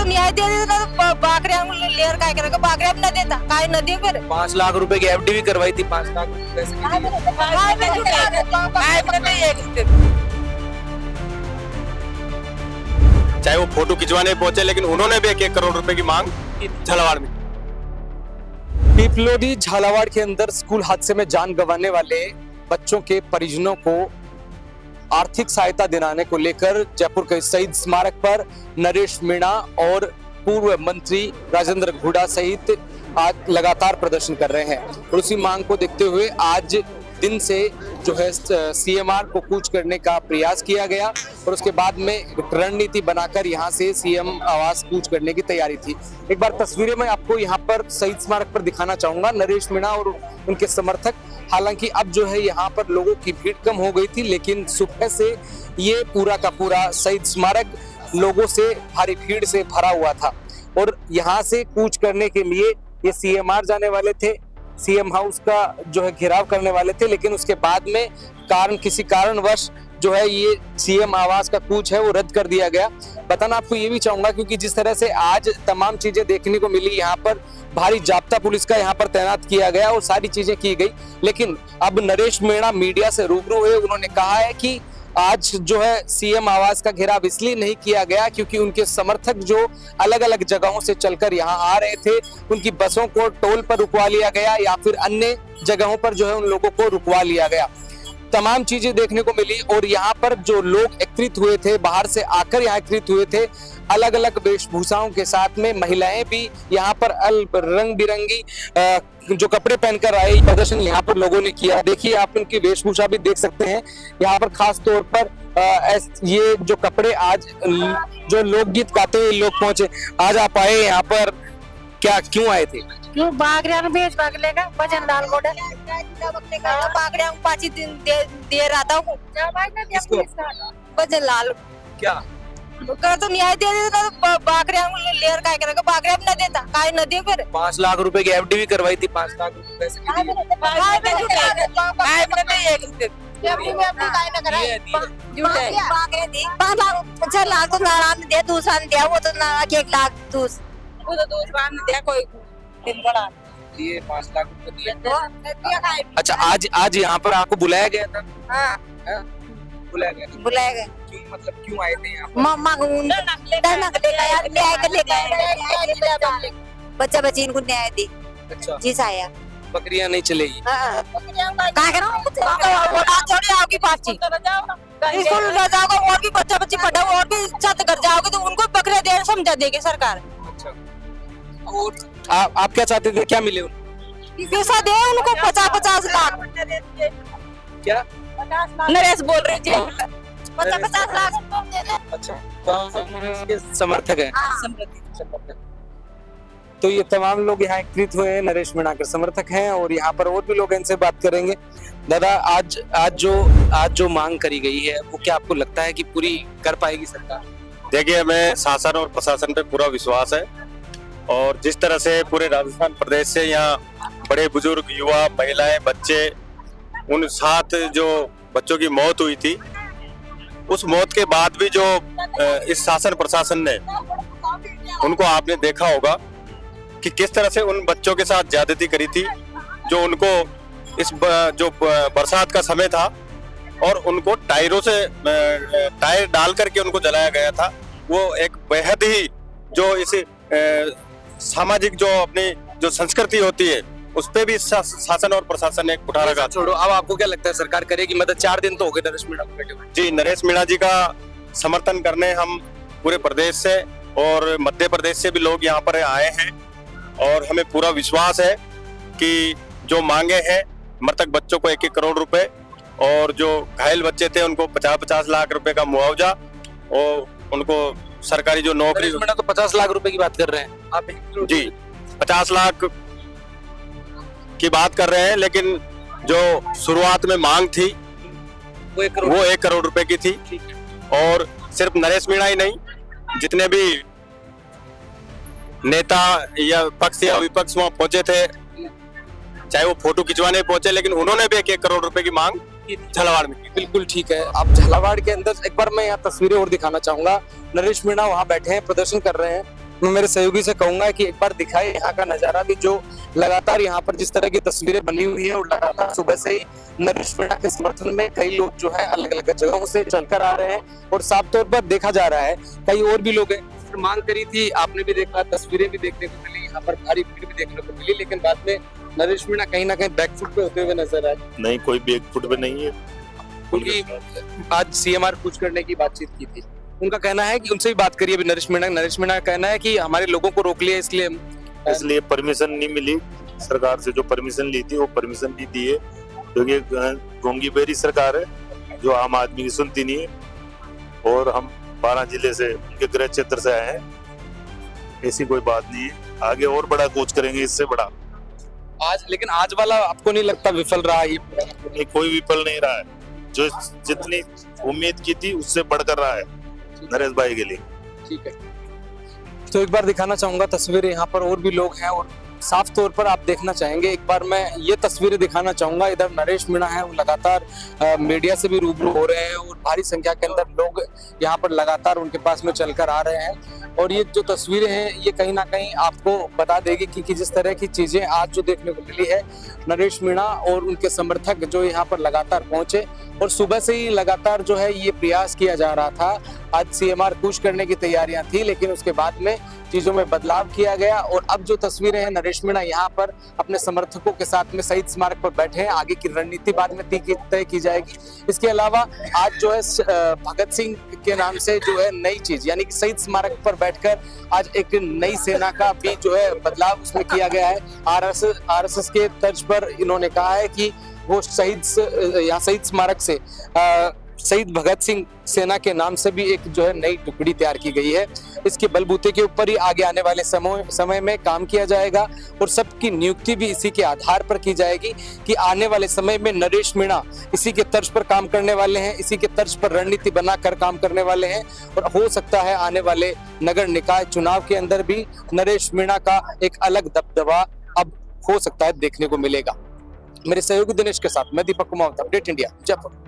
न्याय दे देता तो बाकरिया लेयर काय करेगा, बाकरिया भी न देता, काय न दे फिर। 5 लाख रुपए की एफडी भी करवाई थी, 5 लाख चाहे वो फोटो खिंचवाने पहुंचे, लेकिन उन्होंने भी 1-1 करोड़ रुपए की मांग की झालावाड़ में। पीपलोदी झालावाड़ के अंदर स्कूल हादसे में जान गंवाने वाले बच्चों के परिजनों को आर्थिक सहायता दिलाने को लेकर जयपुर के शहीद स्मारक पर नरेश मीणा और पूर्व मंत्री राजेंद्र हुड्डा सहित आज लगातार प्रदर्शन कर रहे हैं। और उसी मांग को देखते हुए आज दिन से जो है सीएमआर को कूच करने का प्रयास किया गया और उसके बाद में रणनीति बनाकर यहां से सीएम आवास कूच करने की तैयारी थी। एक बार तस्वीरें मैं आपको यहां पर शहीद स्मारक पर दिखाना चाहूंगा। नरेश मीणा और उनके समर्थक, हालांकि अब जो है यहाँ पर लोगों की भीड़ कम हो गई थी, लेकिन सुबह से ये पूरा का पूरा शहीद स्मारक लोगों से भारी भीड़ से भरा हुआ था और यहाँ से कूच करने के लिए ये सीएमआर जाने वाले थे, सीएम हाउस का जो है घेराव करने वाले थे, लेकिन उसके बाद में किसी कारणवश जो है ये सीएम आवास का कूच है वो रद्द कर दिया गया। बताना आपको ये भी चाहूंगा क्योंकि जिस तरह से आज तमाम चीजें देखने को मिली, यहाँ पर भारी जाब्ता पुलिस का यहाँ पर तैनात किया गया और सारी चीजें की गई, लेकिन अब नरेश मीणा मीडिया से रूबरू हुए। उन्होंने कहा है कि आज जो है सीएम आवास का घेराव इसलिए नहीं किया गया क्योंकि उनके समर्थक जो अलग अलग जगहों से चलकर यहाँ आ रहे थे, उनकी बसों को टोल पर रुकवा लिया गया या फिर अन्य जगहों पर जो है उन लोगों को रुकवा लिया गया। तमाम चीजें देखने को मिली और यहाँ पर जो लोग एकत्रित हुए थे, बाहर से आकर यहाँ एकत्रित हुए थे, अलग अलग वेशभूषाओं के साथ में महिलाएं भी यहाँ पर रंग बिरंगी जो कपड़े पहनकर आए, प्रदर्शन यहाँ पर लोगों ने किया। देखिए आप उनकी वेशभूषा भी देख सकते हैं। यहाँ पर खास तौर पर ये जो कपड़े आज जो लोकगीत गाते हुए लोग पहुंचे, आज आप आए यहाँ पर, क्या क्यों आए थे? क्यों बाकरिया में बेच भाग लेगा वजन लाल गोड़ा बाकरिया में 5 दिन दे रहा था वजन लाल क्या कर तो न्याय दे देता तो बाकरिया लेयर काय करेगा, बाकरिया भी न देता, काय न दे फिर। 5 लाख रुपए की एफडी भी करवाई थी, 5 लाख रुपए लाख तो नारायण दिया, दूसरा ने दिया, वो तो 1 लाख दूसरा ने दिया, कोई ये 5 लाख रुपए दिए। अच्छा, आज यहाँ पर आपको बुलाया गया था? हाँ। बुलाया गया। क्यों, मतलब क्यों आए थे यहाँ पर? बच्चा बच्ची इनको न्याय दी। अच्छा जी साया, बकरियां नहीं चलेगी। स्कूल न जाओगे और भी बच्चा बच्ची पढ़ा और भी छत कर जाओगे तो उनको बकरियां दे समझा देगी सरकार। अच्छा, और आप क्या चाहते थे, क्या मिले उनको? पैसा दे उनको 50-50 लाख। क्या नरेश बोल रहे थे 50-50 लाख। अच्छा, तो समर्थक है। समर्थक। तो ये तमाम लोग यहाँ एकत्रित हुए हैं, नरेश मीणा के समर्थक हैं और यहाँ पर और भी लोग इनसे बात करेंगे। दादा, आज जो मांग करी गई है वो क्या आपको लगता है कि पूरी कर पाएगी सरकार? देखिए, हमें शासन और प्रशासन पे पूरा विश्वास है और जिस तरह से पूरे राजस्थान प्रदेश से यहाँ बड़े बुजुर्ग, युवा, महिलाएं, बच्चे, उन 7 जो बच्चों की मौत हुई थी, उस मौत के बाद भी जो इस शासन प्रशासन ने, उनको आपने देखा होगा कि किस तरह से उन बच्चों के साथ ज्यादती करी थी, जो उनको इस जो बरसात का समय था और उनको टायर डाल करके उनको जलाया गया था। वो एक बेहद ही जो इस सामाजिक जो अपनी जो संस्कृति होती है उस पे भी शासन और प्रशासन ने उठा रखा। छोड़ो, अब आपको क्या लगता है सरकार करेगी मदद? 4 दिन तो हो गए नरेश मीणा को बैठे हुए। जी, नरेश मीणा जी का समर्थन करने हम पूरे प्रदेश से और मध्य प्रदेश से भी लोग यहाँ पर आए हैं और हमें पूरा विश्वास है कि जो मांगे हैं, मृतक बच्चों को 1-1 करोड़ रुपए और जो घायल बच्चे थे उनको 50-50 लाख रुपए का मुआवजा और उनको सरकारी जो नौकरी। तो 50 लाख रुपए की बात कर रहे हैं आप? जी, 50 लाख की बात कर रहे हैं, लेकिन जो शुरुआत में मांग थी वो 1 करोड़ रुपए की थी। और सिर्फ नरेश मीणा ही नहीं, जितने भी नेता या पक्ष या विपक्ष वहां पहुंचे थे, चाहे वो फोटो खिंचवाने पहुंचे, लेकिन उन्होंने भी 1-1 करोड़ रुपए की मांग झालावाड़ में की। बिल्कुल ठीक है। अब झालावाड़ के अंदर एक बार मैं यहाँ तस्वीरें और दिखाना चाहूंगा। नरेश मीणा वहाँ बैठे हैं, प्रदर्शन कर रहे हैं मैं मेरे सहयोगी से कहूंगा कि एक बार दिखाए यहाँ का नजारा भी, जो लगातार यहाँ पर जिस तरह की तस्वीरें बनी हुई है और लगातार सुबह से ही नरेश मीणा के समर्थन में कई लोग जो है अलग अलग जगहों से चलकर आ रहे हैं और साफ तौर पर देखा जा रहा है कई और भी लोग हैं। मांग करी थी, आपने भी देखा, तस्वीरें भी देखने को मिली, यहाँ पर भारी भीड़ भी देखने को मिली, लेकिन बाद में नरेश मीणा कहीं ना कहीं बैकफुट पे होते हुए नजर आए। नहीं, कोई बैकफुट पे नहीं है, क्योंकि आज सीएमआर कुछ करने की बातचीत की थी, उनका कहना है कि उनसे भी बात करिए अभी नरेश मीणा का कहना है कि हमारे लोगों को रोक लिया इसलिए परमिशन नहीं मिली सरकार से। जो परमिशन ली थी वो परमिशन नहीं दी है, क्योंकि गोंगी बेरी सरकार है जो आम आदमी की सुनती नहीं है। और हम 12 जिले से, उनके गृह क्षेत्र से आए हैं, ऐसी कोई बात नहीं है। आगे और बड़ा कूच करेंगे, इससे बड़ा। लेकिन आज वाला आपको नहीं लगता विफल रहा? ये कोई विफल नहीं रहा है, जो जितनी उम्मीद की थी उससे बढ़कर रहा है नरेश भाई के लिए। ठीक है, तो एक बार दिखाना चाहूंगा तस्वीरें, यहाँ पर और भी लोग हैं और साफ तौर पर आप देखना चाहेंगे। एक बार मैं ये तस्वीरें दिखाना चाहूंगा, इधर नरेश मीणा है, वो लगातार मीडिया से भी रूबरू हो रहे हैं और भारी संख्या के अंदर लोग यहाँ पर लगातार उनके पास में चलकर आ रहे हैं। और ये जो तस्वीरें हैं ये कहीं ना कहीं आपको बता देगी कि जिस तरह की चीजें आज जो देखने को मिली है, नरेश मीणा और उनके समर्थक जो यहाँ पर लगातार पहुंचे और सुबह से ही लगातार जो है ये प्रयास किया जा रहा था। आज सीएमआर कूच करने की तैयारियां थी, लेकिन उसके बाद में चीजों में बदलाव किया गया और अब जो तस्वीरें हैं, नरेश मीणा यहाँ पर अपने समर्थकों के साथ में शहीद स्मारक पर बैठे हैं। आगे की रणनीति बाद में तय की जाएगी। इसके अलावा आज जो है भगत सिंह के नाम से जो है नई चीज, यानी कि शहीद स्मारक पर बैठकर आज एक नई सेना का भी जो है बदलाव उसमें किया गया है। आरएसएस के तर्ज पर इन्होंने कहा है कि वो शहीद स्मारक से शहीद भगत सिंह सेना के नाम से भी एक जो है नई टुकड़ी तैयार की गई है। इसके बलबूते के ऊपर ही आगे आने वाले समय में काम किया जाएगा और सबकी नियुक्ति भी इसी के आधार पर की जाएगी कि आने वाले समय में नरेश मीणा इसी के तर्ज पर काम करने वाले हैं, इसी के तर्ज पर रणनीति बनाकर काम करने वाले हैं। और हो सकता है आने वाले नगर निकाय चुनाव के अंदर भी नरेश मीणा का एक अलग दबदबा अब हो सकता है देखने को मिलेगा। मेरे सहयोगी दिनेश के साथ मैं दीपक कुमार, अपडेट इंडिया, जयपुर।